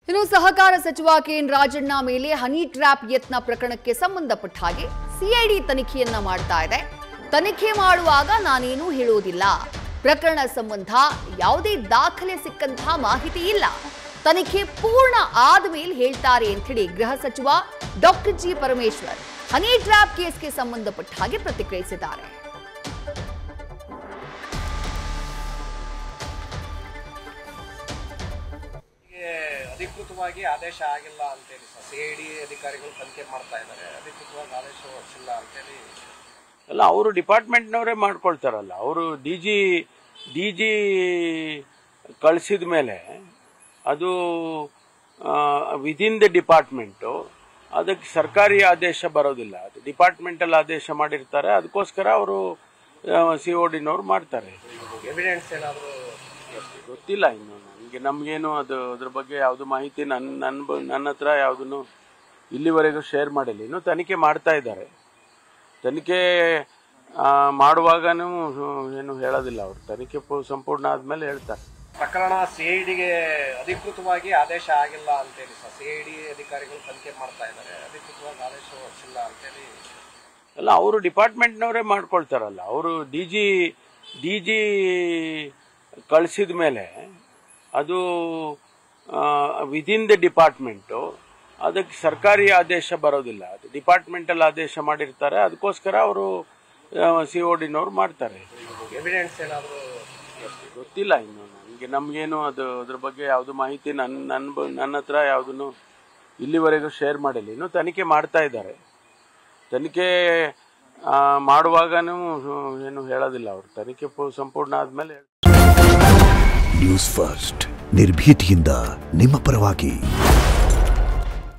ಇನ್ನು ಸಹಕಾರ ಸಚಿವ ಕೆಎನ್ ರಾಜಣ್ಣ ಮೇಲೆ ಹನಿ ಟ್ರ್ಯಾಪ್ ಯತ್ನ ಪ್ರಕರಣಕ್ಕೆ ಸಂಬಂಧಪಟ್ಟ ಹಾಗೆ ಸಿಐಡಿ ತನಿಖೆಯನ್ನ ಮಾಡ್ತಾ ಇದೆ. ತನಿಖೆ ಮಾಡುವಾಗ ನಾನೇನು ಹೇಳೋದಿಲ್ಲ. ಪ್ರಕರಣ ಸಂಬಂಧ ಯಾವುದೇ ದಾಖಲೆ ಸಿಕ್ಕಂತಹ ಮಾಹಿತಿ ಇಲ್ಲ. ತನಿಖೆ ಪೂರ್ಣ ಆದ ಮೇಲೆ ಹೇಳ್ತಾರೆ ಅಂತ ಹೇಳಿ ಗೃಹ ಸಚಿವ doctor G Parameshwar honey trap ಕೇಸ್ಗೆ ಸಂಬಂಧಪಟ್ಟ ಹಾಗೆ ಪ್ರತಿಕ್ರಿಯಿಸಿದ್ದಾರೆ. ಅಧಿಕೃತವಾಗಿ ಆದೇಶ ಆಗಿಲ್ಲ ಅಂತೇಳಿ ಸಿಐಡಿ ಅಧಿಕಾರಿಗಳು ತನಿಖೆ ಮಾಡ್ತಾ ಇದ್ದಾರೆ. ಅಧಿಕೃತವಾಗಿ ಆದೇಶ ಹೊರಡಿಸಿಲ್ಲ ಅಂತೇಳಿ ಅಲ್ಲ, ಅವರು ಡಿಪಾರ್ಟ್ಮೆಂಟ್ನವರೇ ಮಾಡ್ಕೊಳ್ತಾರಲ್ಲ. ಅವರು ಡಿ.ಜಿ. ಕಳಿಸಿದ ಮೇಲೆ ಅದು ವಿದಿನ್ ದ ಡಿಪಾರ್ಟ್ಮೆಂಟು, ಅದಕ್ಕೆ ಸರ್ಕಾರಿ ಆದೇಶ ಬರೋದಿಲ್ಲ. ಅದು ಡಿಪಾರ್ಟ್ಮೆಂಟಲ್ಲಿ ಆದೇಶ ಮಾಡಿರ್ತಾರೆ. ಅದಕ್ಕೋಸ್ಕರ ಅವರು CODನವ್ರು ಮಾಡ್ತಾರೆ. ಎವಿಡೆನ್ಸ್ ಏನಾದರೂ ಗೊತ್ತಿಲ್ಲ ಇನ್ನು ನಮಗೇನು ಅದ್ರ ಬಗ್ಗೆ ಯಾವುದು ಮಾಹಿತಿ ನನ್ನ ಹತ್ರ ಯಾವುದನ್ನು ಇಲ್ಲಿವರೆಗೂ ಶೇರ್ ಮಾಡಿಲ್ಲ. ಇನ್ನು ತನಿಖೆ ಮಾಡ್ತಾ ಇದ್ದಾರೆ. ತನಿಖೆ ಮಾಡುವಾಗನೂ ಏನು ಹೇಳೋದಿಲ್ಲ. ಅವರು ತನಿಖೆ ಸಂಪೂರ್ಣ ಆದ್ಮೇಲೆ ಹೇಳ್ತಾರೆ. ಪ್ರಕರಣ ಸಿಐಡಿಗೆ ಅಧಿಕೃತವಾಗಿ ಆದೇಶ ಆಗಿಲ್ಲ ಅಂತೇಳಿ ಸಿಐಡಿ ಅಧಿಕಾರಿಗಳು ತನಿಖೆ ಮಾಡ್ತಾ ಇದ್ದಾರೆ. ಅಧಿಕೃತವಾಗಿ ಆದೇಶ ಹೊರಡಿಸಿಲ್ಲ ಅಂತೇಳಿ ಅಲ್ಲ, ಅವರು ಡಿಪಾರ್ಟ್ಮೆಂಟ್ನವರೇ ಮಾಡ್ಕೊಳ್ತಾರಲ್ಲ. ಅವರು ಡಿ.ಜಿ. ಕಳಿಸಿದ ಮೇಲೆ ಅದು ವಿದಿನ್ ದ ಡಿಪಾರ್ಟ್ಮೆಂಟು, ಅದಕ್ಕೆ ಸರ್ಕಾರಿ ಆದೇಶ ಬರೋದಿಲ್ಲ. ಅದು ಡಿಪಾರ್ಟ್ಮೆಂಟಲ್ಲಿ ಆದೇಶ ಮಾಡಿರ್ತಾರೆ. ಅದಕ್ಕೋಸ್ಕರ ಅವರು CODನವ್ರು ಮಾಡ್ತಾರೆ. ಎವಿಡೆನ್ಸ್ ಏನಾದರೂ ಗೊತ್ತಿಲ್ಲ ಇನ್ನು ನಮಗೇನು ಅದ್ರ ಬಗ್ಗೆ ಯಾವುದು ಮಾಹಿತಿ ನನ್ನ ಹತ್ರ ಯಾವುದನ್ನು ಇಲ್ಲಿವರೆಗೂ ಶೇರ್ ಮಾಡಿಲ್ಲ. ಇನ್ನು ತನಿಖೆ ಮಾಡ್ತಾ ಇದ್ದಾರೆ. ತನಿಖೆ ಮಾಡುವಾಗನೂ ಏನು ಹೇಳೋದಿಲ್ಲ. ಅವರು ತನಿಖೆ ಸಂಪೂರ್ಣ ಆದ್ಮೇಲೆ ನ್ಯೂಸ್ ಫಸ್ಟ್ ನಿರ್ಭೀತಿಯಿಂದ ನಿಮ್ಮ ಪರವಾಗಿ.